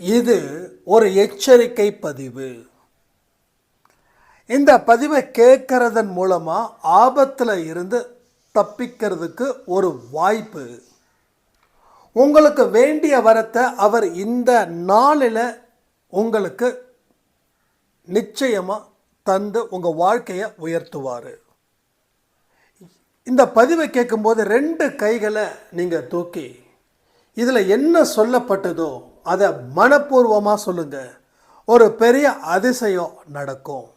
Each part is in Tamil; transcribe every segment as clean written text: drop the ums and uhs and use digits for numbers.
இது ஒரு எச்சரிக்கை பதிவு. இந்த பதிவை கேட்கறதன் மூலமாக ஆபத்தில் இருந்து தப்பிக்கிறதுக்கு ஒரு வாய்ப்பு. உங்களுக்கு வேண்டிய வரத்தை அவர் இந்த நாளில் உங்களுக்கு நிச்சயமாக தந்து உங்கள் வாழ்க்கையை உயர்த்துவார். இந்த பதிவை கேட்கும்போது 2 கைகளை நீங்கள் தூக்கி இதில் என்ன சொல்லப்பட்டதோ அதை மனப்பூர்வமாக சொல்லுங்கள். ஒரு பெரிய அதிசயம் நடக்கும்.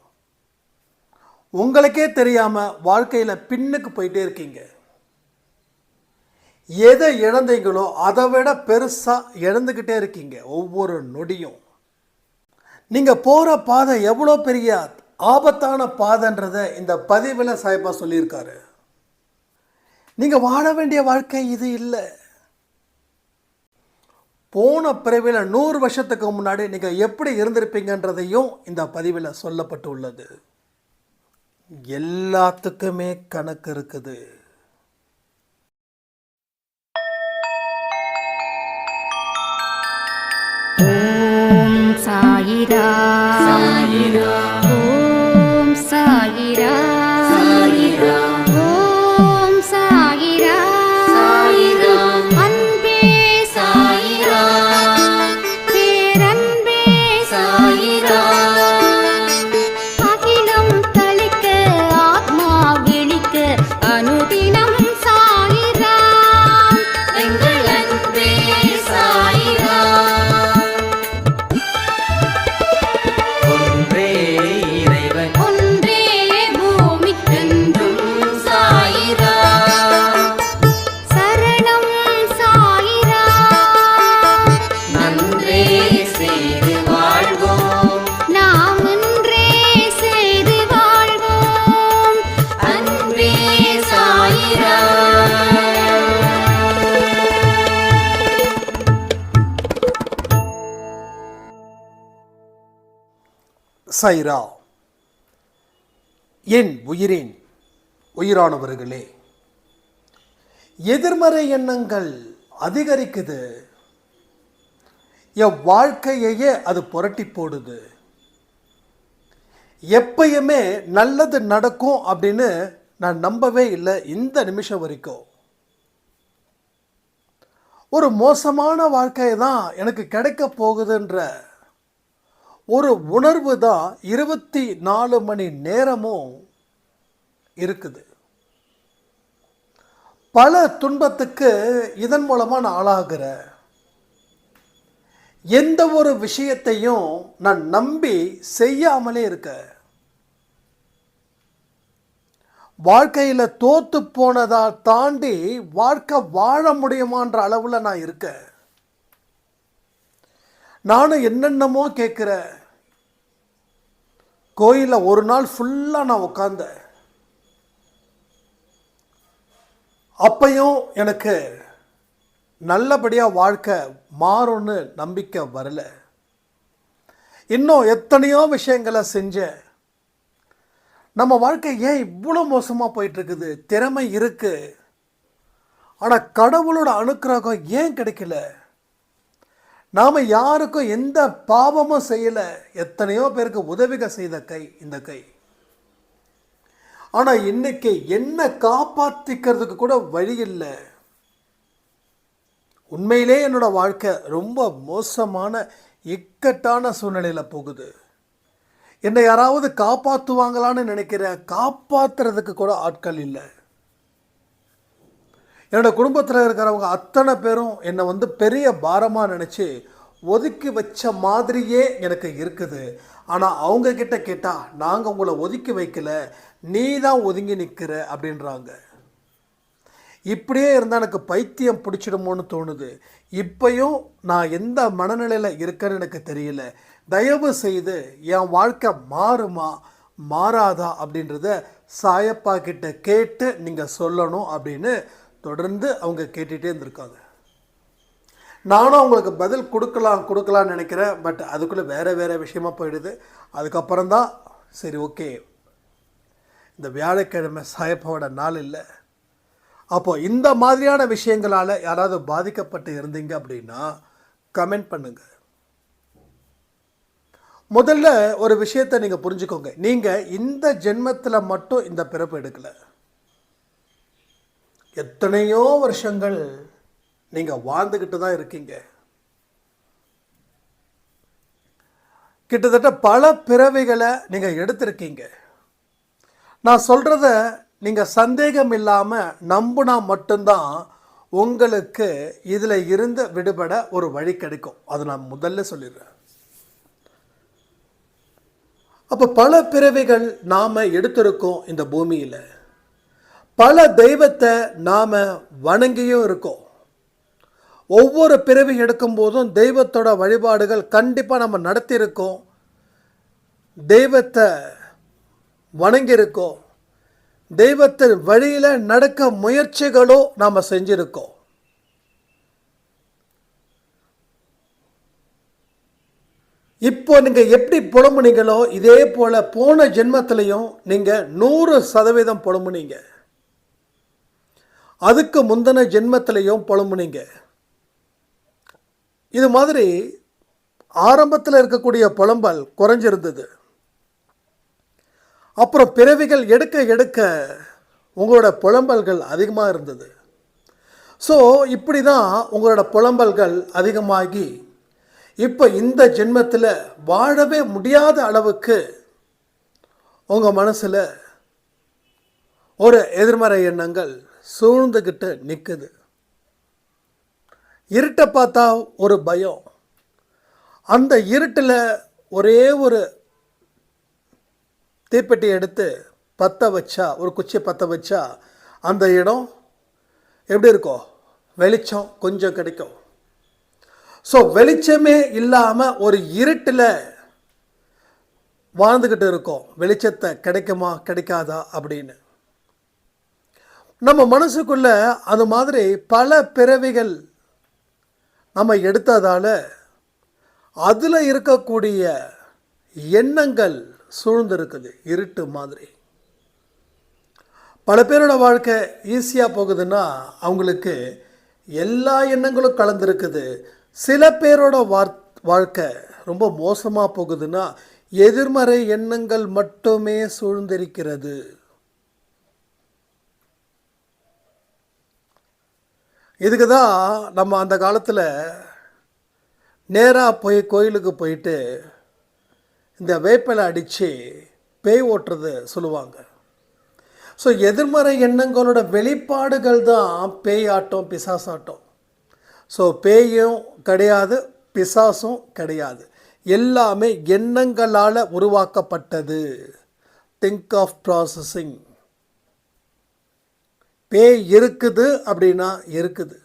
உங்களுக்கே தெரியாமல் வாழ்க்கையில் பின்னுக்கு போயிட்டே இருக்கீங்க. எதை இழந்தீங்களோ அதை விட பெருசாக இழந்துக்கிட்டே இருக்கீங்க. ஒவ்வொரு நொடியும் நீங்கள் போகிற பாதை எவ்வளோ பெரிய ஆபத்தான பாதைன்றதை இந்த பதிவில் சாய்பா சொல்லியிருக்காரு. நீங்கள் வாழ வேண்டிய வாழ்க்கை இது இல்லை. போன பிறவியில் 100 வருஷத்துக்கு முன்னாடி நீங்கள் எப்படி இருந்திருப்பீங்கன்றதையும் இந்த பதிவில் சொல்லப்பட்டு உள்ளது. எல்லாத்துக்குமே கணக்கு இருக்குது. ஓம் சாயிரா சாயிரா, ஓம் சாயிரா சாயிரா, ஓம் சாயிரா சாயிரா, அன்பே சாயிரா, பேரன்பே சாயிரா, அகிலம் தளிக்க ஆத்மா விழிக்க அனுதினம் சாயிரா, எங்கள் அன்பே சாயிரா. சாயிரா. என் உயிரின் உயிரானவர்களே, எதிர்மறை எண்ணங்கள் அதிகரிக்குது. என் வாழ்க்கையையே அது புரட்டி போடுது. எப்பயுமே நல்லது நடக்கும் அப்படின்னு நான் நம்பவே இல்லை இந்த நிமிஷம் வரைக்கும். ஒரு மோசமான வாழ்க்கை தான் எனக்கு கிடைக்க போகுதுன்ற ஒரு உணர்வு தான் 24 மணி நேரமும் இருக்குது. பல துன்பத்துக்கு இதன் மூலமாக நான் ஆளாகிறேன். எந்த ஒரு விஷயத்தையும் நான் நம்பி செய்யாமலே இருக்க. வாழ்க்கையில் தோத்து போனதா தாண்டி வாழ்க்கை வாழ முடியுமான்ற அளவில் நான் இருக்கேன். நானும் என்னென்னமோ கேட்குறேன். கோயிலில் ஒரு நாள் ஃபுல்லாக நான் உட்கார்ந்தேன். அப்பையும் எனக்கு நல்லபடியாக வாழ்க்கை மாறும்னு நம்பிக்கை வரல. இன்னும் எத்தனையோ விஷயங்களை செஞ்சேன். நம்ம வாழ்க்கை ஏன் இவ்வளோ மோசமாக போயிட்டுருக்குது? திறமை இருக்குது, ஆனால் கடவுளோட அனுக்கிரகம் ஏன் கிடைக்கல? நாம் யாருக்கும் எந்த பாவமும் செய்யலை. எத்தனையோ பேருக்கு உதவிகள் செய்த கை இந்த கை. ஆனால் இன்னைக்கு என்ன காப்பாற்றிக்கிறதுக்கு கூட வழி இல்லை. உண்மையிலே என்னோட வாழ்க்கை ரொம்ப மோசமான இக்கட்டான சூழ்நிலையில் போகுது. என்னை யாராவது காப்பாற்றுவாங்களான்னு நினைக்கிறேன். காப்பாற்றுறதுக்கு கூட ஆட்கள் இல்லை. என்னோடய குடும்பத்தில் இருக்கிறவங்க அத்தனை பேரும் என்னை பெரிய பாரமாக நினச்சி ஒதுக்கி வச்ச மாதிரியே எனக்கு இருக்குது. ஆனால் அவங்கக்கிட்ட கேட்டால் நாங்கள் உங்களை ஒதுக்கி வைக்கல, நீ தான் ஒதுங்கி நிற்கிற அப்படின்றாங்க. இப்படியே இருந்தால் எனக்கு பைத்தியம் பிடிச்சிடுமோன்னு தோணுது. இப்பையும் நான் எந்த மனநிலையில் இருக்கேன்னு எனக்கு தெரியல. தயவு செய்து என் வாழ்க்கை மாறுமா மாறாதா அப்படின்றத சாயப்பா கிட்ட கேட்டு நீங்கள் சொல்லணும் அப்படின்னு தொடர்ந்து அவங்க கேட்டுகிட்டே இருந்திருக்காங்க. நானும் அவங்களுக்கு பதில் கொடுக்கலான்னு நினைக்கிறேன். பட் அதுக்குள்ளே வேறு விஷயமாக போயிடுது. அதுக்கப்புறம் தான் சரி ஓகே, இந்த வியாழக்கிழமை சாயப்பாவோட நாள் இல்லை. அப்போது இந்த மாதிரியான விஷயங்களால் யாராவது பாதிக்கப்பட்டு இருந்தீங்க அப்படின்னா கமெண்ட் பண்ணுங்கள். முதல்ல ஒரு விஷயத்தை நீங்கள் புரிஞ்சுக்கோங்க. நீங்கள் இந்த ஜென்மத்தில் மட்டும் இந்த பிறப்பு எடுக்கலை. எத்தனையோ வருஷங்கள் நீங்கள் வாழ்ந்துக்கிட்டு தான் இருக்கீங்க. கிட்டத்தட்ட பல பிறவிகளை நீங்கள் எடுத்திருக்கீங்க. நான் சொல்கிறத நீங்கள் சந்தேகம் இல்லாமல் நம்பினா மட்டும்தான் உங்களுக்கு இதில் இருந்து விடுபட ஒரு வழி கிடைக்கும். அது நான் முதல்ல சொல்லிடுறேன். அப்போ பல பிறவிகள் நாம் எடுத்திருக்கோம் இந்த பூமியில். பல தெய்வத்தை நாம் வணங்கியும் இருக்கோம். ஒவ்வொரு பிறவி எடுக்கும்போதும் தெய்வத்தோட வழிபாடுகள் கண்டிப்பாக நம்ம நடத்தியிருக்கோம். தெய்வத்தை வணங்கியிருக்கோம். தெய்வத்தின் வழியில் நடக்க முயற்சிகளும் நாம் செஞ்சுருக்கோம். இப்போ நீங்கள் எப்படி புலம்புனீங்களோ இதே போல் போன ஜென்மத்திலையும் நீங்கள் 100% புலம்புனீங்க. அதுக்கு முந்தின ஜென்மத்திலையும் புலம்புனீங்க. இது மாதிரி ஆரம்பத்தில் இருக்கக்கூடிய புலம்பல் குறைஞ்சிருந்தது. அப்புறம் பிறவிகள் எடுக்க எடுக்க உங்களோட புலம்பல்கள் அதிகமாக இருந்தது. ஸோ இப்படி தான் உங்களோட புலம்பல்கள் அதிகமாகி இப்போ இந்த ஜென்மத்தில் வாழவே முடியாத அளவுக்கு உங்கள் மனசில் ஒரு எதிர்மறை எண்ணங்கள் சூழ்ந்துக்கிட்டு நிற்குது. இருட்டை பார்த்தா ஒரு பயம். அந்த இருட்டில் ஒரே ஒரு தீப்பெட்டி எடுத்து பற்ற வச்சா, ஒரு குச்சியை பற்ற வச்சா அந்த இடம் எப்படி இருக்கும்? வெளிச்சம் கொஞ்சம் கிடைக்கும். ஸோ வெளிச்சமே இல்லாமல் ஒரு இருட்டில் வாழ்ந்துக்கிட்டு இருக்கோம். வெளிச்சத்தை கிடைக்குமா கிடைக்காதா அப்படின்னு நம்ம மனசுக்குள்ள அது மாதிரி பல பிறவிகள் நம்ம எடுத்ததால் அதில் இருக்கக்கூடிய எண்ணங்கள் சூழ்ந்திருக்குது இருட்டு மாதிரி. பல பேரோட வாழ்க்கை ஈஸியாக போகுதுன்னா அவங்களுக்கு எல்லா எண்ணங்களும் கலந்துருக்குது. சில பேரோட வாழ்க்கை ரொம்ப மோசமாக போகுதுன்னா எதிர்மறை எண்ணங்கள் மட்டுமே சூழ்ந்திருக்கிறது. இதுக்கு தான் நம்ம அந்த காலத்தில் நேராக போய் கோயிலுக்கு போயிட்டு இந்த வேப்பிலை அடித்து பேய் ஓட்டுறது சொல்லுவாங்க. ஸோ எதிர்மறை எண்ணங்களோட வெளிப்பாடுகள் தான் பேயாட்டம் பிசாசாட்டம். ஸோ பேயும் கிடையாது, பிசாசும் கிடையாது. எல்லாமே எண்ணங்களால் உருவாக்கப்பட்டது. Think of processing. பேய் இருக்குது அப்படின்னா இருக்குது,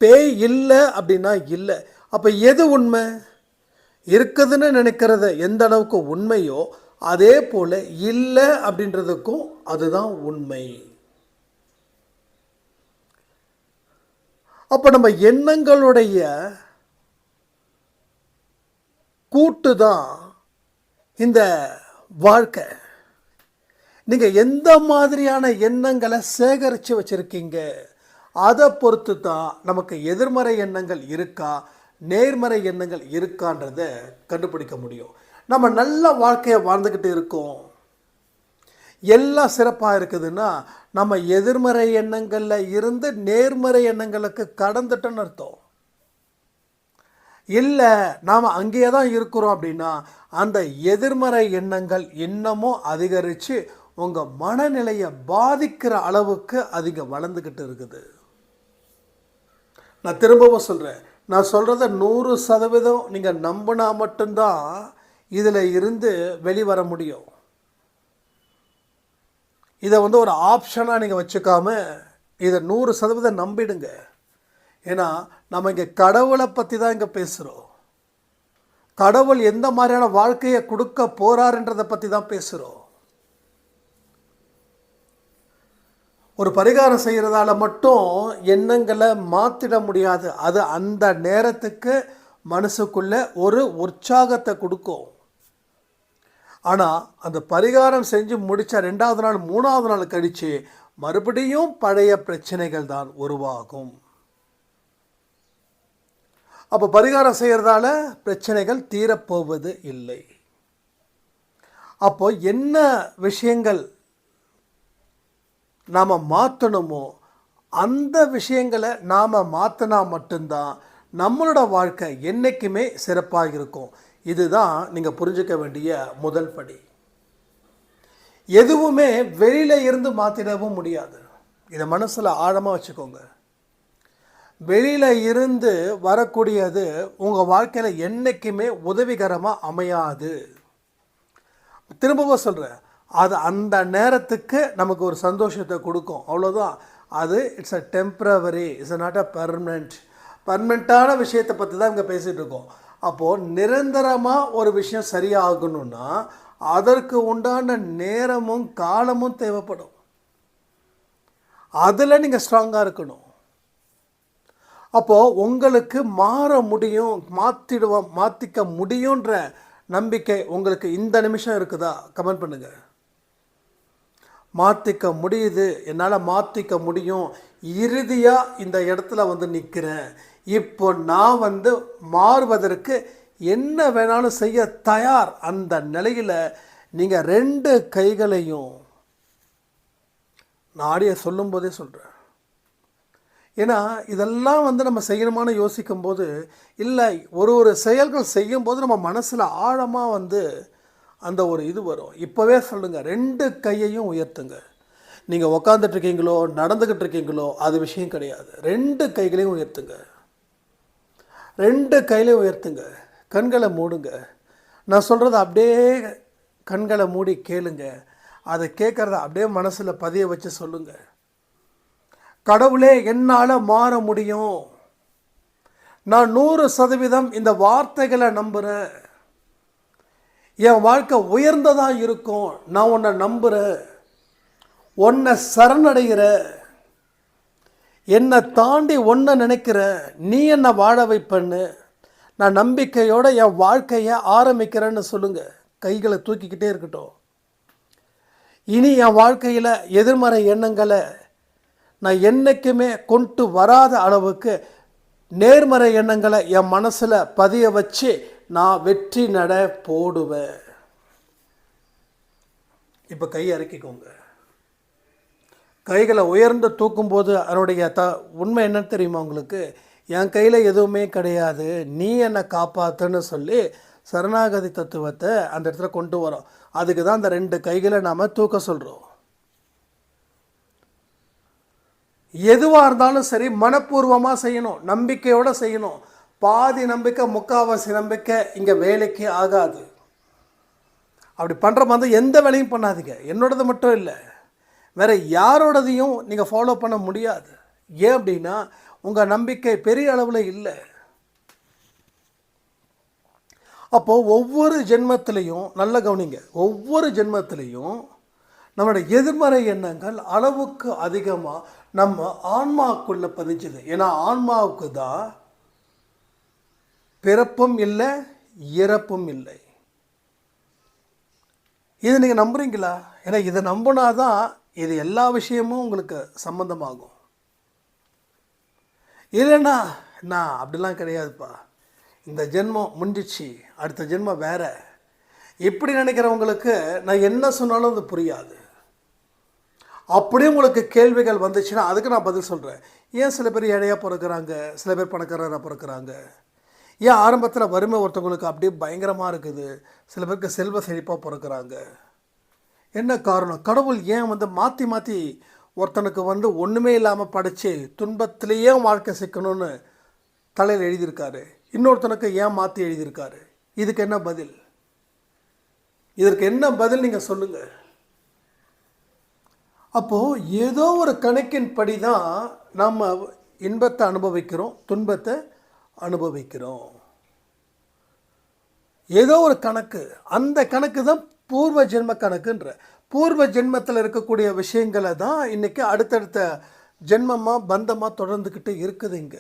பேய் இல்லை அப்படின்னா இல்லை. அப்போ எது உண்மை? இருக்குதுன்னு நினைக்கிறத எந்த அளவுக்கு உண்மையோ அதே போல் இல்லை அப்படின்றதுக்கும் அதுதான் உண்மை. அப்போ நம்ம எண்ணங்களுடைய கூட்டு தான் இந்த வாழ்க்கை. நீங்கள் எந்த மாதிரியான எண்ணங்களை சேகரித்து வச்சுருக்கீங்க அதை பொறுத்து தான் நமக்கு எதிர்மறை எண்ணங்கள் இருக்கா நேர்மறை எண்ணங்கள் இருக்கான்றதை கண்டுபிடிக்க முடியும். நம்ம நல்ல வாழ்க்கையை வாழ்ந்துக்கிட்டு இருக்கோம், எல்லாம் சிறப்பாக இருக்குதுன்னா நம்ம எதிர்மறை எண்ணங்களில் இருந்து நேர்மறை எண்ணங்களுக்கு கடந்துட்டோன்னு அர்த்தம். இல்லை நாம் அங்கேயே தான் இருக்கிறோம் அப்படின்னா அந்த எதிர்மறை எண்ணங்கள் இன்னமும் அதிகரித்து உங்கள் மனநிலையை பாதிக்கிற அளவுக்கு அதிக வளர்ந்துக்கிட்டு இருக்குது. நான் திரும்பவும் சொல்கிறேன், நான் சொல்கிறத 100% நீங்கள் நம்பினா மட்டும்தான் இதில் இருந்து வெளிவர முடியும். இதை ஒரு ஆப்ஷனாக நீங்கள் வச்சுக்காம இதை 100% நம்பிடுங்க. ஏன்னா நம்ம இங்கே கடவுளை பற்றி தான் இங்கே பேசுகிறோம். கடவுள் எந்த மாதிரியான வாழ்க்கையை கொடுக்க போகிறாருன்றதை பற்றி தான் பேசுகிறோம். ஒரு பரிகாரம் செய்கிறதால மட்டும் எண்ணங்களை மாற்றிட முடியாது. அது அந்த நேரத்துக்கு மனசுக்குள்ளே ஒரு உற்சாகத்தை கொடுக்கும். ஆனால் அந்த பரிகாரம் செஞ்சு முடித்தா 2வது நாள் 3வது நாள் கழித்து மறுபடியும் பழைய பிரச்சனைகள் தான் உருவாகும். அப்போ பரிகாரம் செய்கிறதால பிரச்சனைகள் தீரப்போவது இல்லை. அப்போ என்ன விஷயங்கள் நாம் மாற்றணுமோ அந்த விஷயங்களை நாம் மாற்றினா மட்டும்தான் நம்மளோட வாழ்க்கை என்றைக்குமே சிறப்பாக இருக்கும். இதுதான் நீங்கள் புரிஞ்சுக்க வேண்டிய முதல் படி. எதுவுமே வெளியில் இருந்து மாற்றிடவும் முடியாது. இதை மனசில் ஆழமாக வச்சுக்கோங்க. வெளியில் இருந்து வரக்கூடியது உங்கள் வாழ்க்கையில் என்றைக்குமே உதவிகரமாக அமையாது. திரும்பவும் சொல்கிறேன், அது அந்த நேரத்துக்கு நமக்கு ஒரு சந்தோஷத்தை கொடுக்கும், அவ்வளோதான். அது it's a temporary, it's not a பர்மனெண்ட்டான விஷயத்தை பற்றி தான் இங்கே பேசிகிட்டு இருக்கோம். அப்போது நிரந்தரமாக ஒரு விஷயம் சரியாகணும்னா அதற்கு உண்டான நேரமும் காலமும் தேவைப்படும். அதில் நீங்கள் ஸ்ட்ராங்காக இருக்கணும். அப்போது உங்களுக்கு மாற முடியும், மாற்றிக்க முடியுன்ற நம்பிக்கை உங்களுக்கு இந்த நிமிஷம் இருக்குதா? கமெண்ட் பண்ணுங்கள். மாற்றிக்க முடியுது, என்னால் மாற்றிக்க முடியும், இறுதியாக இந்த இடத்துல வந்து நிற்கிறேன், இப்போ நான் மாறுவதற்கு என்ன வேணாலும் செய்ய தயார். அந்த நிலையில் நீங்கள் 2 கைகளையும் நாடிய சொல்லும் போதே சொல்கிறேன். ஏன்னா இதெல்லாம் நம்ம செய்யணுமான்னு யோசிக்கும்போது இல்லை, ஒரு செயல்கள் செய்யும்போது நம்ம மனசில் ஆழமாக அந்த ஒரு இது வரும். இப்போவே சொல்லுங்கள், 2 கையையும் உயர்த்துங்க. நீங்கள் உக்காந்துட்ருக்கீங்களோ நடந்துக்கிட்டு இருக்கீங்களோ அது விஷயம் கிடையாது. 2 கைகளையும் உயர்த்துங்க. 2 கையிலையும் உயர்த்துங்க. கண்களை மூடுங்க. நான் சொல்கிறத அப்படியே கண்களை மூடி கேளுங்க. அதை கேட்குறத அப்படியே மனசில் பதிய வச்சு சொல்லுங்கள். கடவுளே, என்னால் மாற முடியும். நான் 100% இந்த வார்த்தைகளை நம்புகிறேன். என் வாழ்க்கை உயர்ந்ததாக இருக்கும். நான் உன்னை நம்புகிறேன், உன்னை சரணடைகிற, என்னை தாண்டி ஒன்றை நினைக்கிறேன், நீ என்னை வாழ வைப்பண்ணு, நான் நம்பிக்கையோடு என் வாழ்க்கையை ஆரம்பிக்கிறேன்னு சொல்லுங்கள். கைகளை தூக்கிக்கிட்டே இருக்கட்டும். இனி என் வாழ்க்கையில் எதிர்மறை எண்ணங்களை நான் என்றைக்குமே கொண்டு வராத அளவுக்கு நேர்மறை எண்ணங்களை என் மனசில் பதிய வச்சு நான் வெற்றி நட போடுவேன். இப்போ கை இறக்கிக்கோங்க. கைகளை உயர்ந்து தூக்கும்போது அதனுடைய உண்மை என்னன்னு தெரியுமா உங்களுக்கு? என் கையில் எதுவுமே கிடையாது, நீ என்னை காப்பாற்றுன்னு சொல்லி சரணாகதி தத்துவத்தை அந்த இடத்துல கொண்டு வரோம். அதுக்கு தான் அந்த 2 கைகளை நாம் தூக்க சொல்கிறோம். எதுவாக இருந்தாலும் சரி மனப்பூர்வமாக செய்யணும், நம்பிக்கையோடு செய்யணும். பாதி நம்பிக்கை முக்கால்வாசி நம்பிக்கை இங்கே வேலைக்கு ஆகாது. அப்படி பண்ணுற மாதிரி எந்த வேலையும் பண்ணாதீங்க. என்னோடது மட்டும் இல்லை, வேறு யாரோடதையும் நீங்கள் ஃபாலோ பண்ண முடியாது. ஏன் அப்படின்னா உங்கள் நம்பிக்கை பெரிய அளவில் இல்லை. அப்போது ஒவ்வொரு ஜென்மத்திலையும் நல்ல கவனிங்க, ஒவ்வொரு ஜென்மத்திலையும் நம்மளுடைய எதிர்மறை எண்ணங்கள் அளவுக்கு அதிகமாக நம்ம ஆன்மாவுக்குள்ளே பதிஞ்சுது. ஏன்னா ஆன்மாவுக்கு தான் பிறப்பும் இல்லை இறப்பும் இல்லை. இது நீங்கள் நம்புறீங்களா? ஏன்னா இதை நம்பினாதான் இது எல்லா விஷயமும் உங்களுக்கு சம்மந்தமாகும். இல்லைண்ணா நான் அப்படிலாம் கிடையாதுப்பா, இந்த ஜென்மம் முடிஞ்சிச்சு, அடுத்த ஜென்மம் வேற, இப்படி நினைக்கிறவங்களுக்கு நான் என்ன சொன்னாலும் அது புரியாது. அப்படியே உங்களுக்கு கேள்விகள் வந்துச்சுன்னா அதுக்கு நான் பதில் சொல்கிறேன். ஏன் சில பேர் ஏழையாக பிறக்கிறாங்க, சில பேர் பணக்காரராக பிறக்கிறாங்க? ஏன் ஆரம்பத்தில் வறுமை ஒருத்தவங்களுக்கு அப்படியே பயங்கரமாக இருக்குது, சில பேருக்கு செல்வ செழிப்பாக பிறக்கிறாங்க? என்ன காரணம்? கடவுள் ஏன் மாற்றி மாற்றி ஒருத்தனுக்கு ஒன்றுமே இல்லாமல் படைச்சு துன்பத்திலேயே வாழ்க்கை சிக்கணும்னு தலையில் எழுதியிருக்காரு, இன்னொருத்தனுக்கு ஏன் மாற்றி எழுதியிருக்காரு? இதுக்கு என்ன பதில்? இதற்கு என்ன பதில் நீங்கள் சொல்லுங்கள். அப்போது ஏதோ ஒரு கணக்கின் படி தான் நம்ம இன்பத்தை அனுபவிக்கிறோம், துன்பத்தை அனுபவிக்கிறோம். ஏதோ ஒரு கணக்கு, அந்த கணக்கு தான் பூர்வ ஜென்ம கணக்குன்ற. பூர்வ ஜென்மத்தில் இருக்கக்கூடிய விஷயங்களை தான் இன்றைக்கி அடுத்தடுத்த ஜென்மமாக பந்தமாக தொடர்ந்துக்கிட்டு இருக்குதுங்க.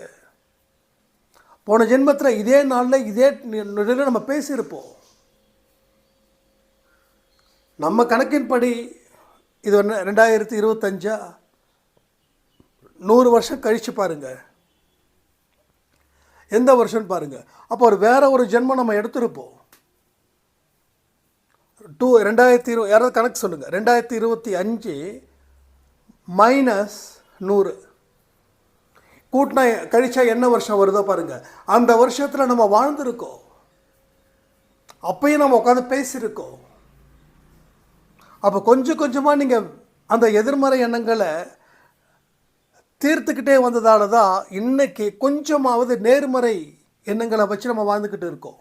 போன ஜென்மத்தில் இதே நாளில் இதே நிலையில் நம்ம பேசியிருப்போம். நம்ம கணக்கின்படி இது 2025 100 வருஷம் கழித்து பாருங்கள். எந்த வருஷம்னு பாருங்கள். அப்போ ஒரு வேற ஒரு ஜென்மம் நம்ம எடுத்திருப்போம். 2020 யாராவது கணக்கு சொல்லுங்கள். 2025 -100 கூட்டினா கழிச்சா என்ன வருஷம் வருதோ பாருங்கள். அந்த வருஷத்தில் நம்ம வாழ்ந்துருக்கோம். அப்பயும் நம்ம உட்காந்து பேசியிருக்கோம். அப்போ கொஞ்சம் கொஞ்சமாக நீங்கள் அந்த எதிர்மறை எண்ணங்களை தீர்த்துக்கிட்டே வந்ததால தான் இன்றைக்கி கொஞ்சமாவது நேர்மறை எண்ணங்களை வச்சு நம்ம வாழ்ந்துக்கிட்டு இருக்கோம்.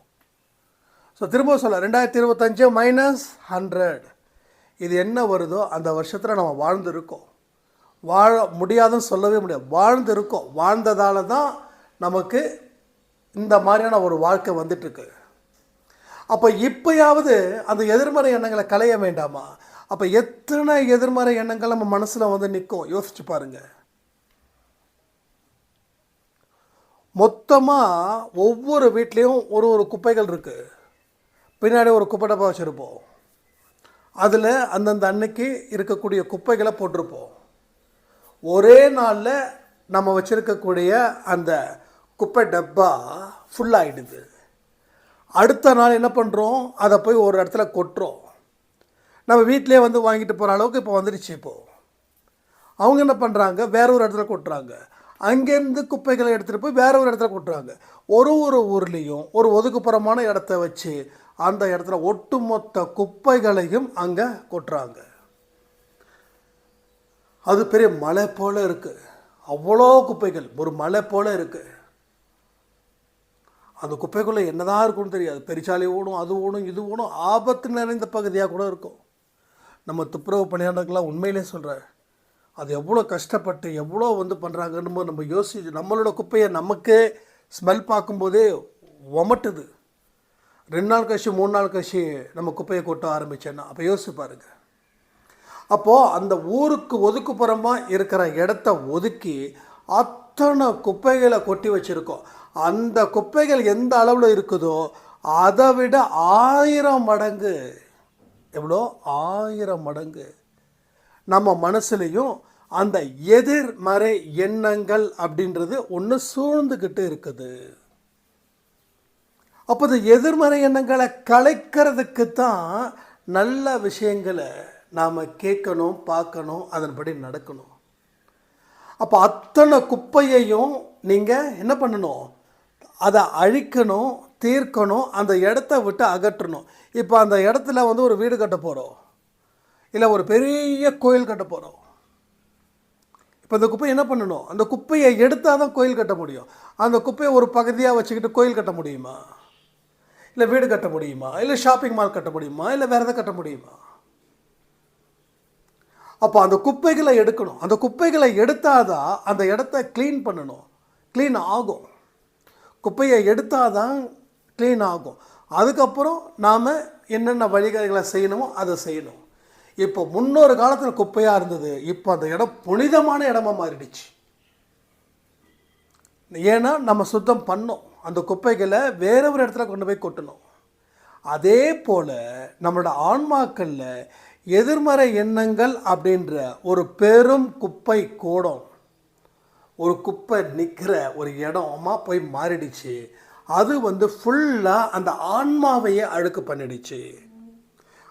ஸோ திரும்ப சொல்ல 2025 -100 இது என்ன வருதோ அந்த வருஷத்தில் நம்ம வாழ்ந்துருக்கோம். வாழ முடியாதுன்னு சொல்லவே முடியாது, வாழ்ந்துருக்கோம். வாழ்ந்ததால தான் நமக்கு இந்த மாதிரியான ஒரு வாழ்க்கை வந்துட்டுருக்கு. அப்போ இப்போயாவது அந்த எதிர்மறை எண்ணங்களை களைய வேண்டாமா? அப்போ எத்தனை எதிர்மறை எண்ணங்கள் நம்ம மனசில் வந்து நிற்கும் யோசிச்சு பாருங்கள். மொத்தமாக ஒவ்வொரு வீட்லேயும் ஒரு ஒரு குப்பைகள் இருக்குது. பின்னாடி ஒரு குப்பை டப்பா வச்சுருப்போம். அதில் அந்தந்த அன்னைக்கு இருக்கக்கூடிய குப்பைகளை போட்டிருப்போம். ஒரே நாளில் நம்ம வச்சுருக்கக்கூடிய அந்த குப்பை டப்பா ஃபுல்லாகிடுது. அடுத்த நாள் என்ன பண்ணுறோம்? அதை போய் ஒரு இடத்துல கொட்டுறோம். நம்ம வீட்டிலே வந்து வாங்கிட்டு போகிற அளவுக்கு இப்போ வந்துடுச்சு. இப்போது அவங்க என்ன பண்ணுறாங்க? வேற ஒரு இடத்துல கொட்டுறாங்க. அங்கேருந்து குப்பைகளை எடுத்துகிட்டு போய் வேற ஒரு இடத்துல கொட்டுறாங்க. ஒரு ஒரு ஊர்லேயும் ஒரு ஒதுக்குப்புறமான இடத்த வச்சு அந்த இடத்துல ஒட்டுமொத்த குப்பைகளையும் அங்கே கொட்டுறாங்க. அது பெரிய மலை போல் இருக்குது. அவ்வளோ குப்பைகள் ஒரு மலை போல் இருக்குது. அந்த குப்பைக்குள்ளே என்னதான் இருக்குன்னு தெரியாது. பெருச்சாலி ஓடும், அது ஓடும், இது ஓடும். ஆபத்து நிறைந்த பகுதியாக கூட இருக்கும். நம்ம துப்புரவு பணியாளர்கள்லாம் உண்மையிலே சொல்கிறேன், அது எவ்வளோ கஷ்டப்பட்டு எவ்வளோ வந்து பண்ணுறாங்கன்னு நம்ம யோசிச்சு நம்மளோட குப்பையை நமக்கே ஸ்மெல் பார்க்கும்போதே ஒமட்டுது. 2 நாள் கழிச்சு 3 நாள் கழிச்சு நம்ம குப்பையை கொட்ட ஆரம்பித்தேன்னா அப்போ யோசிச்சு பாருங்கள். அப்போது அந்த ஊருக்கு ஒதுக்குப்புறமாக இருக்கிற இடத்த ஒதுக்கி அத்தனை குப்பைகளை கொட்டி வச்சுருக்கோம். அந்த குப்பைகள் எந்த அளவில் இருக்குதோ அதை விட 1000 மடங்கு, எவ்வளோ 1000 மடங்கு நம்ம மனசுலையும் அந்த எதிர்மறை எண்ணங்கள் அப்படின்றது ஒன்று சூழ்ந்துக்கிட்டு இருக்குது. அப்போ இந்த எதிர்மறை எண்ணங்களை கலைக்கிறதுக்கு தான் நல்ல விஷயங்களை நாம் கேட்கணும், பார்க்கணும், அதன்படி நடக்கணும். அப்போ அத்தனை குப்பையையும் நீங்கள் என்ன பண்ணணும்? அதை அழிக்கணும், தீர்க்கணும், அந்த இடத்த விட்டு அகற்றணும். இப்போ அந்த இடத்துல வந்து ஒரு வீடு கட்ட போகிறோம், இல்லை ஒரு பெரிய கோயில் கட்ட போகிறோம். இப்போ இந்த குப்பையை என்ன பண்ணணும்? அந்த குப்பையை எடுத்தால் தான் கோயில் கட்ட முடியும். அந்த குப்பையை ஒரு பகுதியாக வச்சுக்கிட்டு கோயில் கட்ட முடியுமா? இல்லை வீடு கட்ட முடியுமா? இல்லை ஷாப்பிங் மால் கட்ட முடியுமா? இல்லை வேறு எதை கட்ட முடியுமா? அப்போ அந்த குப்பைகளை எடுக்கணும். அந்த குப்பைகளை எடுத்தால் தான் அந்த இடத்த க்ளீன் பண்ணணும், க்ளீன் ஆகும். குப்பையை எடுத்தால் தான் க்ளீன் ஆகும். அதுக்கப்புறம் நாம் என்னென்ன வழிகளை செய்யணுமோ அதை செய்யணும். இப்போ முன்னொரு காலத்தில் குப்பையாக இருந்தது, இப்போ அந்த இடம் புனிதமான இடமா மாறிடுச்சு. ஏன்னா நம்ம சுத்தம் பண்ணோம், அந்த குப்பைகளை வேற ஒரு இடத்துல கொண்டு போய் கொட்டணும். அதே போல் நம்மளோட ஆன்மாக்களில் எதிர்மறை எண்ணங்கள் அப்படின்ற ஒரு பெரும் குப்பை கூடம், ஒரு குப்பை நிற்கிற ஒரு இடமா போய் மாறிடுச்சு. அது வந்து ஃபுல்லாக அந்த ஆன்மாவையே அழுக்கு பண்ணிடுச்சு.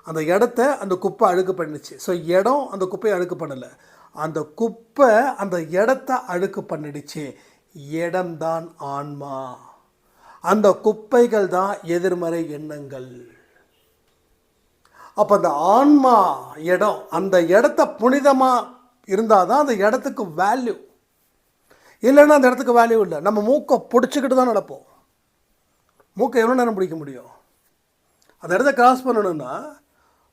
அந்த இடத்த அந்த குப்பை அழுக்கு பண்ணிடுச்சு. ஸோ இடம் அந்த குப்பையை அழுக்கு பண்ணலை, அந்த குப்பை அந்த இடத்த அழுக்கு பண்ணிடுச்சு. இடம்தான் ஆன்மா, அந்த குப்பைகள் தான் எதிர்மறை எண்ணங்கள். அப்போ அந்த ஆன்மா இடம், அந்த இடத்த புனிதமாக இருந்தால் தான் அந்த இடத்துக்கு வேல்யூ. இல்லைன்னா அந்த இடத்துக்கு வேல்யூ இல்லை. நம்ம மூக்கை பிடிச்சிக்கிட்டு தான் நடப்போம். மூக்கை எவ்வளோ நேரம் பிடிக்க முடியும்? அந்த இடத்த கிராஸ் பண்ணணுன்னா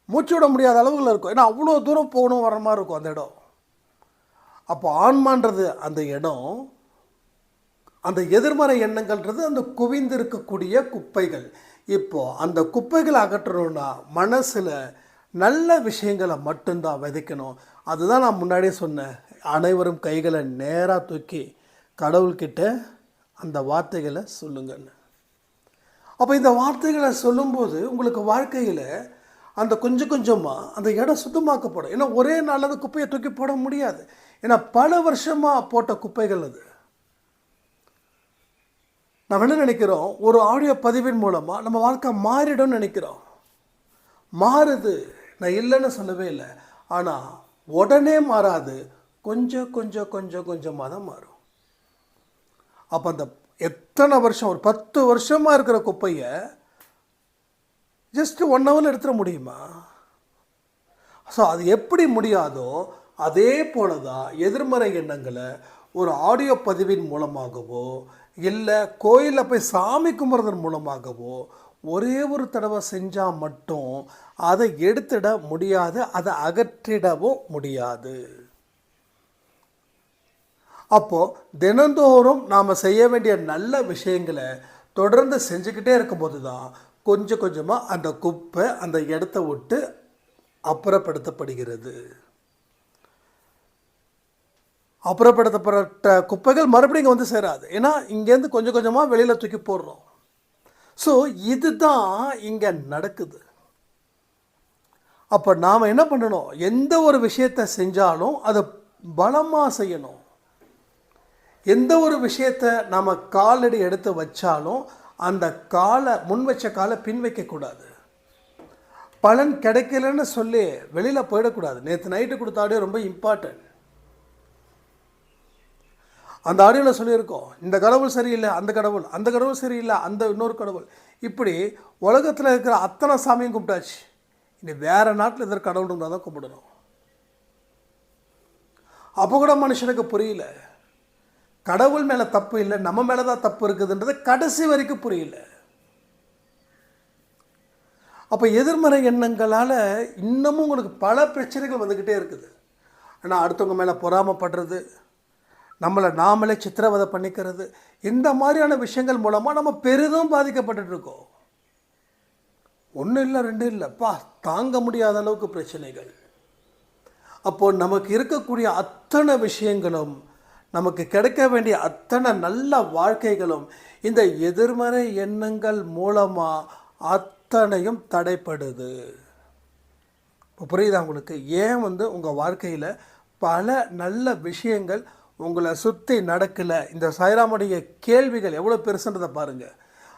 மூச்சு விட முடியாத அளவுகளில் இருக்கும். ஏன்னா அவ்வளோ தூரம் போகணும் வர மாதிரி இருக்கும் அந்த இடம். அப்போ ஆன்மான்றது அந்த இடம், அந்த எதிர்மறை எண்ணங்கள்ன்றது அந்த குவிந்து இருக்கக்கூடிய குப்பைகள். இப்போது அந்த குப்பைகளை அகற்றணும்னா மனசில் நல்ல விஷயங்களை மட்டும்தான் விதைக்கணும். அதுதான் நான் முன்னாடியே சொன்னேன், அனைவரும் கைகளை நேராக தூக்கி கடவுள்கிட்ட அந்த வார்த்தைகளை சொல்லுங்கன்னு. அப்போ இந்த வார்த்தைகளை சொல்லும்போது உங்களுக்கு வாழ்க்கையில் அந்த கொஞ்சம் கொஞ்சமாக அந்த இடம் சுத்தமாக்கப்படும். ஏன்னா ஒரே நாளில் அந்த குப்பையை தூக்கி போட முடியாது. ஏன்னா பல வருஷமாக போட்ட குப்பைகள் அது. நம்ம என்ன நினைக்கிறோம், ஒரு ஆடியோ பதிவின் மூலமாக நம்ம வாழ்க்கை மாறிடும்னு நினைக்கிறோம். மாறுது, நான் இல்லைன்னு சொல்லவே இல்லை. ஆனால் உடனே மாறாது, கொஞ்சம் கொஞ்சம் கொஞ்சம் கொஞ்சமாக தான் மாறும். அப்போ அந்த எத்தனை வருஷம், ஒரு 10 வருஷமாக இருக்கிற குப்பையை ஜஸ்ட் 1 ஹவரில் எடுத்துட முடியுமா? ஸோ அது எப்படி முடியாதோ அதே போல தான் எதிர்மறை எண்ணங்களை ஒரு ஆடியோ பதிவின் மூலமாகவோ இல்லை கோயிலில் போய் சாமி கும்பிட்றதன் மூலமாகவோ ஒரே ஒரு தடவை செஞ்சால் மட்டும் அதை எடுத்துட முடியாது, அதை அகற்றிடவும் முடியாது. அப்போது தினந்தோறும் நாம் செய்ய வேண்டிய நல்ல விஷயங்களை தொடர்ந்து செஞ்சுக்கிட்டே இருக்கும்போது தான் கொஞ்சம் கொஞ்சமாக அந்த குப்பை அந்த இடத்த விட்டு அப்புறப்படுத்தப்படுகிறது. அப்புறப்படுத்தப்பட்ட குப்பைகள் மறுபடியும் வந்து சேராது. ஏன்னா இங்கேருந்து கொஞ்சம் கொஞ்சமாக வெளியில் தூக்கி போடுறோம். ஸோ இதுதான் இங்கே நடக்குது. அப்போ நாம் என்ன பண்ணணும், எந்த ஒரு விஷயத்தை செஞ்சாலும் அதை பலமாக செய்யணும். எந்த ஒரு விஷயத்தை நாம் காலடி எடுத்து வச்சாலும் அந்த காலை முன் வச்ச காலை பின் வைக்கக்கூடாது. பலன் கிடைக்கலன்னு சொல்லி வெளியில் போயிடக்கூடாது. நேற்று நைட்டு கொடுத்த ஆடியோ ரொம்ப இம்பார்ட்டன்ட். அந்த ஆடியோவில் சொல்லியிருக்கோம், இந்த கடவுள் சரியில்லை, அந்த கடவுள் சரியில்லை, அந்த இன்னொரு கடவுள், இப்படி உலகத்தில் இருக்கிற அத்தனை சாமியும் கும்பிட்டாச்சு. இனி வேறு நாட்டில் இருக்கிற கடவுள் இருந்தால் தான் கும்பிடணும். அப்போ கூட மனுஷனுக்கு புரியல, கடவுள் மேலே தப்பு இல்லை, நம்ம மேலே தான் தப்பு இருக்குதுன்றது கடைசி வரைக்கும் புரியல. அப்போ எதிர்மறை எண்ணங்களால் இன்னமும் உங்களுக்கு பல பிரச்சனைகள் வந்துக்கிட்டே இருக்குது. ஆனால் அடுத்தவங்க மேலே பொறாமைப்படுறது, நம்மளை நாமளே சித்திரவதை பண்ணிக்கிறது, இந்த மாதிரியான விஷயங்கள் மூலமாக நம்ம பெரிதும் பாதிக்கப்பட்டுருக்கோம். 1 இல்லை 2 இல்லைப்பா, தாங்க முடியாத அளவுக்கு பிரச்சனைகள். அப்போது நமக்கு இருக்கக்கூடிய அத்தனை விஷயங்களும், நமக்கு கிடைக்க வேண்டிய அத்தனை நல்ல வாழ்க்கைகளும் இந்த எதிர்மறை எண்ணங்கள் மூலமாக அத்தனையும் தடைப்படுது. இப்போ புரியுதா உங்களுக்கு? ஏன் உங்கள் வாழ்க்கையில் பல நல்ல விஷயங்கள் உங்களை சுற்றி நடக்கலை? இந்த சாய்ராமுடைய கேள்விகள் எவ்வளோ பெருசுன்றதை பாருங்கள்.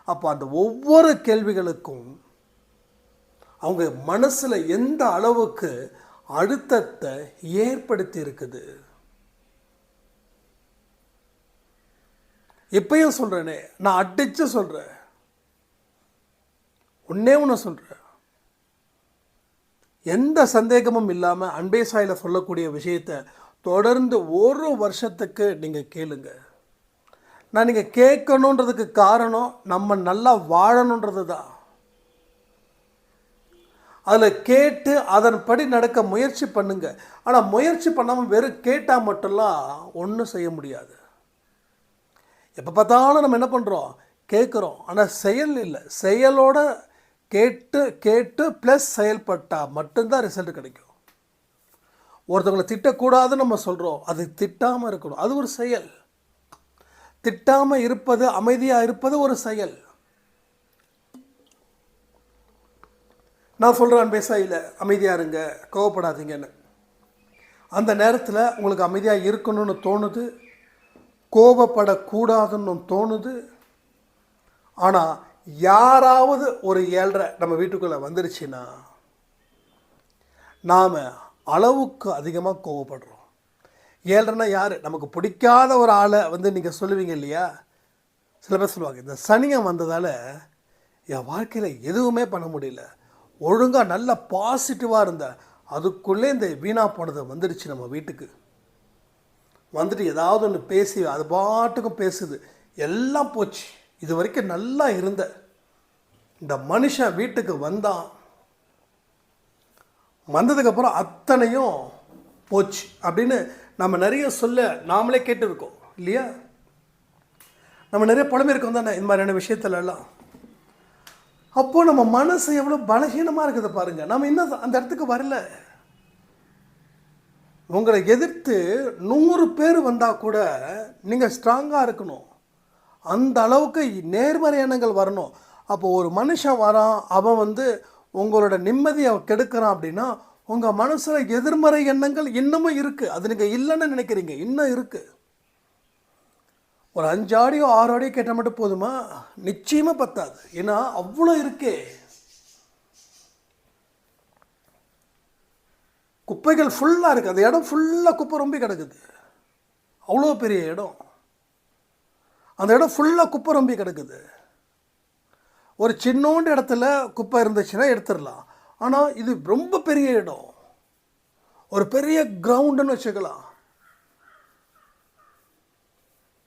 அப்போ அந்த ஒவ்வொரு கேள்விகளுக்கும் அவங்க மனசில் எந்த அளவுக்கு அழுத்தத்தை ஏற்படுத்தி இருக்குது. இப்பயும் சொல்கிறேனே, நான் அடித்து சொல்கிறேன், ஒன்றே ஒன்று சொல்கிறேன், எந்த சந்தேகமும் இல்லாமல் அன்பே சாயில் சொல்லக்கூடிய விஷயத்தை தொடர்ந்து 1 வருஷத்துக்கு நீங்கள் கேளுங்க. நான் நீங்கள் கேட்கணுன்றதுக்கு காரணம் நம்ம நல்லா வாழணுன்றது தான். அதில் கேட்டு அதன்படி நடக்க முயற்சி பண்ணுங்க. ஆனால் முயற்சி பண்ணாமல் வெறும் கேட்டால் மட்டும்லாம் ஒன்றும் செய்ய முடியாது. எப்போ பார்த்தாலும் நம்ம என்ன பண்ணுறோம், கேட்குறோம், ஆனால் செயல் இல்லை. செயலோட கேட்டு கேட்டு ப்ளஸ் செயல்பட்டால் மட்டும்தான் ரிசல்ட் கிடைக்கும். ஒருத்தவங்களை திட்டக்கூடாதுன்னு நம்ம சொல்கிறோம், அது திட்டாமல் இருக்கணும், அது ஒரு செயல். திட்டாமல் இருப்பது, அமைதியாக இருப்பது ஒரு செயல். நான் சொல்கிறேன் அன்பே சாயில், அமைதியாக இருங்க, கோவப்படாதீங்கன்னு. அந்த நேரத்தில் உங்களுக்கு அமைதியாக இருக்கணும்னு தோணுது, கோபப்படக்கூடாதுன்னு தோணுது. ஆனால் யாராவது ஒரு 7:30 நம்ம வீட்டுக்குள்ளே வந்துருச்சுன்னா நாம் அளவுக்கு அதிகமாக கோவப்படுறோம். 7:30னா யார்? நமக்கு பிடிக்காத ஒரு ஆளை நீங்கள் சொல்லுவீங்க இல்லையா? சில பேர் சொல்லுவாங்க, இந்த சனியம் வந்ததால் என் வாழ்க்கையில் எதுவுமே பண்ண முடியல, ஒழுங்காக நல்ல பாசிட்டிவாக இருந்தேன், அதுக்குள்ளே இந்த வீணா போனதை வந்துடுச்சு நம்ம வீட்டுக்கு. வந்துட்டு ஏதாவது ஒன்று பேசி அது பாட்டுக்கும் பேசுது, எல்லாம் போச்சு. இது வரைக்கும் நல்லா இருந்த இந்த மனுஷன் வீட்டுக்கு வந்ததுக்கப்புறம் அத்தனையும் போச்சு அப்படின்னு நம்ம நிறைய சொல்ல நாமளே கேட்டுருக்கோம் இல்லையா? நம்ம நிறைய புலம்பிருக்கோம் தானே இந்த மாதிரியான விஷயத்துலலாம். அப்போது நம்ம மனசு எவ்வளோ பலகீனமாக இருக்குது பாருங்கள். நம்ம இன்னும் அந்த இடத்துக்கு வரல. உங்களை எதிர்த்து 100 பேர் வந்தால் கூட நீங்கள் ஸ்ட்ராங்காக இருக்கணும். அந்த அளவுக்கு நேர்மறை எண்ணங்கள் வரணும். அப்போ ஒரு மனுஷன் வரான், அவன் உங்களோட நிம்மதியை கெடுக்கிறான் அப்படின்னா உங்கள் மனசில் எதிர்மறை எண்ணங்கள் இன்னமும் இருக்குது. அது நீங்கள் இல்லைன்னு நினைக்கிறீங்க, இன்னும் இருக்குது. ஒரு 5 ஆடியோ 6 ஆடியோ கேட்டால் மட்டும் போதுமா? நிச்சயமாக பத்தாது. ஏன்னா அவ்வளோ இருக்கே. குப்பைகள் ஃபுல்லாக இருக்குது. அந்த இடம் ஃபுல்லாக குப்பை ரொம்ப கிடக்குது. அவ்வளோ பெரிய இடம். அந்த இடம் ஃபுல்லாக குப்பை ரொம்ப கிடக்குது. ஒரு சின்னோண்டு இடத்துல குப்பை இருந்துச்சுன்னா எடுத்துடலாம். ஆனால் இது ரொம்ப பெரிய இடம். ஒரு பெரிய கிரவுண்டுன்னு வச்சுக்கலாம்.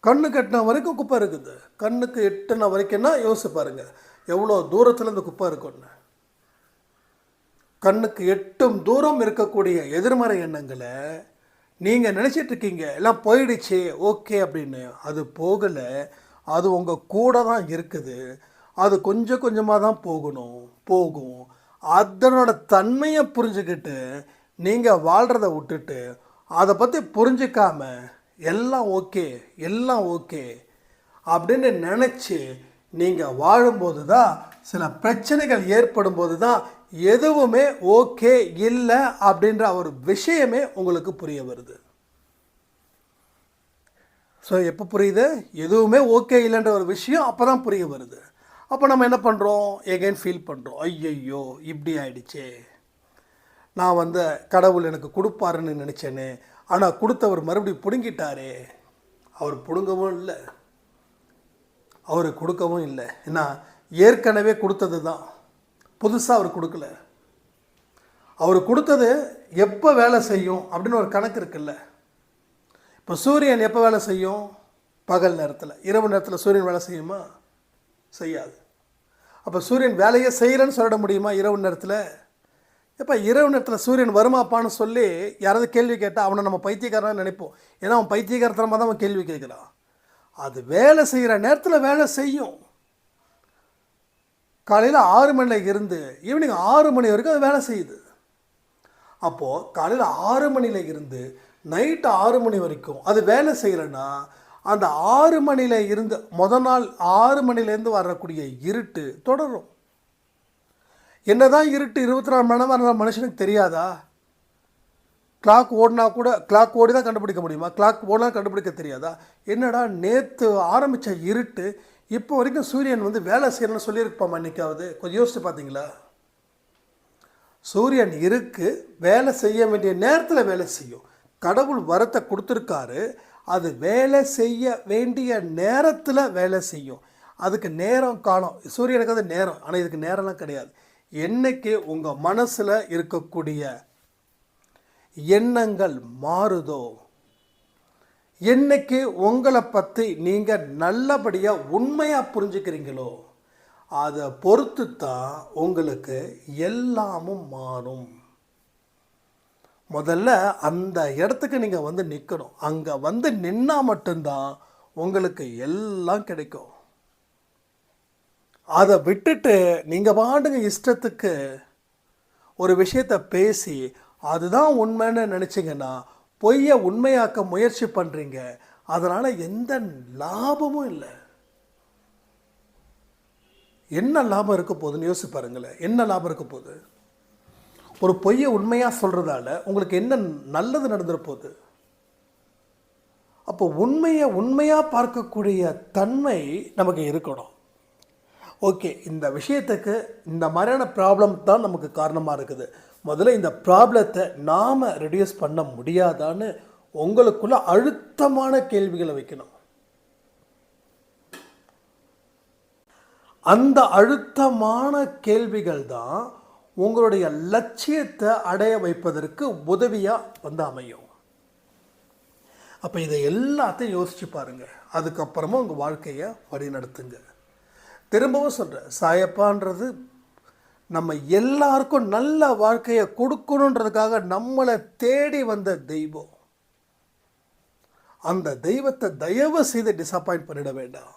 கண்ணுக்கு எட்டின வரைக்கும் குப்பை இருக்குது. கண்ணுக்கு எட்டின வரைக்கும்னா யோசிச்சு பாருங்க எவ்வளோ தூரத்தில் இந்த குப்பை இருக்குன்னு. கண்ணுக்கு எட்டும் தூரம் இருக்கக்கூடிய எதிர்மறை எண்ணங்களை நீங்கள் நினச்சிட்டு இருக்கீங்க எல்லாம் போயிடுச்சு ஓகே அப்படின்னு. அது போகலை. அது உங்கள் கூட தான் இருக்குது. அது கொஞ்சம் கொஞ்சமாக தான் போகும். அதனோட தன்மையை புரிஞ்சுக்கிட்டு நீங்கள் வாழ்கிறத விட்டுட்டு அதை பற்றி புரிஞ்சிக்காம எல்லாம் ஓகே அப்படின்னு நினச்சி நீங்கள் வாழும்போது தான் சில பிரச்சனைகள் ஏற்படும் போது தான் எதுவுமே ஓகே இல்லை அப்படின்ற ஒரு விஷயமே உங்களுக்கு புரிய வருது. ஸோ எப்போ புரியுது? எதுவுமே ஓகே இல்லைன்ற ஒரு விஷயம் அப்போ தான் புரிய வருது. அப்போ நம்ம என்ன பண்ணுறோம்? எகைன் ஃபீல் பண்ணுறோம். ஐயையோ இப்படி ஆயிடுச்சே, நான் கடவுள் எனக்கு கொடுப்பாருன்னு நினச்சேன்னு, ஆனால் கொடுத்தவர் மறுபடியும் பிடுங்கிட்டாரே. அவர் பிடுங்கவும் இல்லை, அவர் கொடுக்கவும் இல்லை. ஏன்னா ஏற்கனவே கொடுத்தது தான், புதுசாக அவர் கொடுக்கல. அவர் கொடுத்தது எப்போ வேலை செய்யும் அப்படின்னு ஒரு கணக்கு இருக்குல்ல. இப்போ சூரியன் எப்போ வேலை செய்யும்? பகல் நேரத்தில். இரவு நேரத்தில் சூரியன் வேலை செய்யுமா? செய்யாது. அப்போ சூரியன் வேலையை செய்கிறேன்னு சொல்லிட முடியுமா இரவு நேரத்தில்? எப்போ இரவு நேரத்தில் சூரியன் வருமாப்பான்னு சொல்லி யாராவது கேள்வி கேட்டால் அவனை நம்ம பைத்தியக்காரனாக நினைப்போம். ஏன்னா அவன் பைத்தியக்காரத்தனமாக தான் அவன் கேள்வி கேட்குறான். அது வேலை செய்கிற நேரத்தில் வேலை செய்யும். காலையில் 6 மணியில் இருந்து ஈவினிங் 6 மணி வரைக்கும் அது வேலை செய்யுது. அப்போது காலையில் 6 மணியில் இருந்து நைட்டு 6 மணி வரைக்கும் அது வேலை செய்யலைன்னா அந்த 6 மணியில் இருந்து முதல் நாள் 6 மணிலேருந்து வரக்கூடிய இருட்டு தொடரும். என்னதான் இருட்டு 24 மணி நேரம் மனுஷனுக்கு தெரியாதா? கிளாக் ஓடினா கூட கிளாக் ஓடி தான் கண்டுபிடிக்க முடியுமா? கிளாக் ஓடினா கண்டுபிடிக்க தெரியாதா? என்னடா நேற்று ஆரம்பித்த இருட்டு இப்போ வரைக்கும் சூரியன் வேலை செய்யணும்னு சொல்லியிருப்பாமா இன்னைக்காவது? கொஞ்சம் யோசிச்சு பார்த்தீங்களா? சூரியன் வேலை செய்ய வேண்டிய நேரத்தில் வேலை செய்யும். கடவுள் வரத்தை கொடுத்துருக்காரு. அது வேலை செய்ய வேண்டிய நேரத்தில் வேலை செய்யும். அதுக்கு நேரம் காலம். சூரியனுக்கு அது நேரம், ஆனால் இதுக்கு நேரம்லாம் கிடையாது. என்னைக்கு உங்கள் மனசில் இருக்கக்கூடிய எண்ணங்கள் மாறுதோ, என்னைக்கு உங்களை பற்றி நீங்கள் நல்லபடியாக உண்மையாக புரிஞ்சுக்கிறீங்களோ அதை பொறுத்து தான் உங்களுக்கு எல்லாமும் மாறும். முதல்ல அந்த இடத்துக்கு நீங்கள் நிற்கணும். அங்கே நின்னா மட்டும்தான் உங்களுக்கு எல்லாம் கிடைக்கும். அதை விட்டுட்டு நீங்கள் பாட்டுங்க இஷ்டத்துக்கு ஒரு விஷயத்தை பேசி அதுதான் உண்மைன்னு நினச்சிங்கன்னா பொய்யை உண்மையாக்க முயற்சி பண்ணுறீங்க. அதனால் எந்த லாபமும் இல்லை. என்ன லாபம் இருக்க போகுதுன்னு யோசிச்சு பாருங்களேன். என்ன லாபம் இருக்க போகுது? ஒரு பொய்யை உண்மையாக சொல்கிறதால உங்களுக்கு என்ன நல்லது நடந்துட போகுது? அப்போ உண்மையை உண்மையாக பார்க்கக்கூடிய தன்மை நமக்கு இருக்கணும். ஓகே, இந்த விஷயத்துக்கு இந்த மாதிரியான ப்ராப்ளம் தான் நமக்கு காரணமாக இருக்குது. முதல்ல இந்த ப்ராப்ளத்தை நாம் ரெடியூஸ் பண்ண முடியாதான்னு உங்களுக்குள்ள அழுத்தமான கேள்விகளை வைக்கணும். அந்த அழுத்தமான கேள்விகள் தான் உங்களுடைய லட்சியத்தை அடைய வைப்பதற்கு உதவியாக அமையும். அப்போ இதை எல்லாத்தையும் யோசிச்சு பாருங்கள். அதுக்கப்புறமா உங்கள் வாழ்க்கையை வழிநடத்துங்க. திரும்பவும் சொல்கிறேன், சாயப்பான்றது நம்ம எல்லாருக்கும் நல்ல வாழ்க்கையை கொடுக்கணுன்றதுக்காக நம்மளை தேடி வந்த தெய்வம். அந்த தெய்வத்தை தயவு செய்து டிசப்பாயிண்ட் பண்ணிட வேண்டாம்.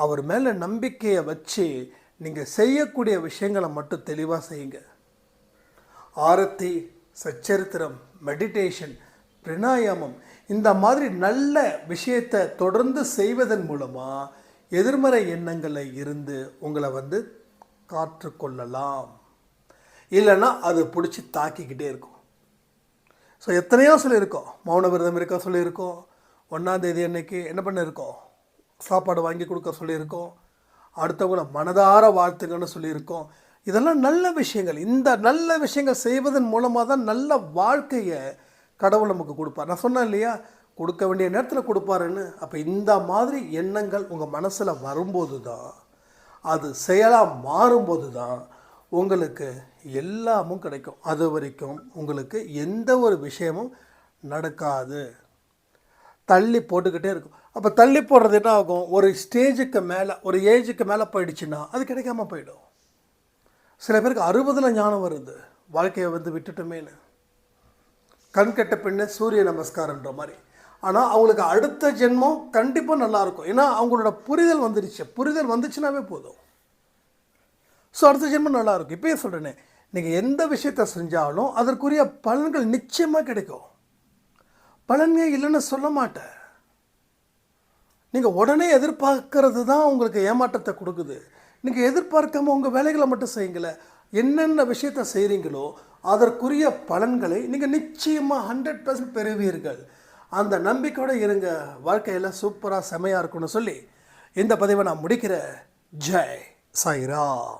அவர் மேலே நம்பிக்கையை வச்சு நீங்கள் செய்யக்கூடிய விஷயங்களை மட்டும் தெளிவாக செய்யுங்க. ஆரத்தி, சச்சரித்திரம், மெடிடேஷன், பிராணாயாமம் இந்த மாதிரி நல்ல விஷயத்தை தொடர்ந்து செய்வதன் மூலமாக எதிர்மறை எண்ணங்களில் இருந்து உங்களை காற்றுக்கொள்ளலாம். இல்லைன்னா அது பிடிச்சி தாக்கிக்கிட்டே இருக்கும். ஸோ எத்தனையோ சொல்லியிருக்கோம். மௌன விரதம் இருக்க சொல்லியிருக்கோம். 1ஆம் தேதி அன்னைக்கு என்ன பண்ணியிருக்கோம்? சாப்பாடு வாங்கி கொடுக்க சொல்லியிருக்கோம். அடுத்தவங்கள மனதார வாழ்த்துங்கன்னு சொல்லியிருக்கோம். இதெல்லாம் நல்ல விஷயங்கள். இந்த நல்ல விஷயங்கள் செய்வதன் மூலமாக தான் நல்ல வாழ்க்கையை கடவுள் நமக்கு கொடுப்பார். நான் சொன்னேன் இல்லையா, கொடுக்க வேண்டிய நேரத்தில் கொடுப்பாருன்னு. அப்போ இந்த மாதிரி எண்ணங்கள் உங்கள் மனசில் வரும்போது தான், அது செயலாக மாறும்போது தான் உங்களுக்கு எல்லாமும் கிடைக்கும். அது வரைக்கும் உங்களுக்கு எந்த ஒரு விஷயமும் நடக்காது. தள்ளி போட்டுக்கிட்டே இருக்கும். அப்போ தள்ளி போடுறது என்ன ஆகும்? ஒரு ஸ்டேஜுக்கு மேலே, ஒரு ஏஜுக்கு மேலே போயிடுச்சுன்னா அது கிடைக்காம போயிடும். சில பேருக்கு 60ல் ஞானம் வருது, வாழ்க்கையை விட்டுட்டோமேனு. கண் கெட்ட பெண்ணு சூரிய நமஸ்காரன்ற மாதிரி. ஆனால் அவங்களுக்கு அடுத்த ஜென்மம் கண்டிப்பாக நல்லாயிருக்கும். ஏன்னா அவங்களோட புரிதல் வந்துடுச்சு. புரிதல் வந்துச்சுனாவே போதும். ஸோ அடுத்த ஜென்மம் நல்லாயிருக்கும். இப்போயே சொல்கிறேனே, நீங்கள் எந்த விஷயத்தை செஞ்சாலும் அதற்குரிய பலன்கள் நிச்சயமாக கிடைக்கும். பலனே இல்லைன்னு சொல்ல மாட்டேன். நீங்கள் உடனே எதிர்பார்க்கறது தான் உங்களுக்கு ஏமாற்றத்தை கொடுக்குது. நீங்கள் எதிர்பார்க்காம உங்கள் வேலைகளை மட்டும் செய்யுங்களே. என்னென்ன விஷயத்தை செய்கிறீங்களோ அதற்குரிய பலன்களை நீங்கள் நிச்சயமாக 100% பெறுவீர்கள். அந்த நம்பிக்கையோடு இருங்க. வாழ்க்கையில் சூப்பராக செமையாக இருக்குன்னு சொல்லி இந்த பதிவை நான் முடிக்கிறேன். ஜெய் சாய்ராம்.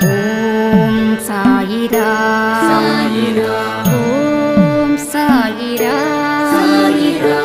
ஓம் சாயிரா சாயிரா. ஓம் சாயிரா சாயிரா.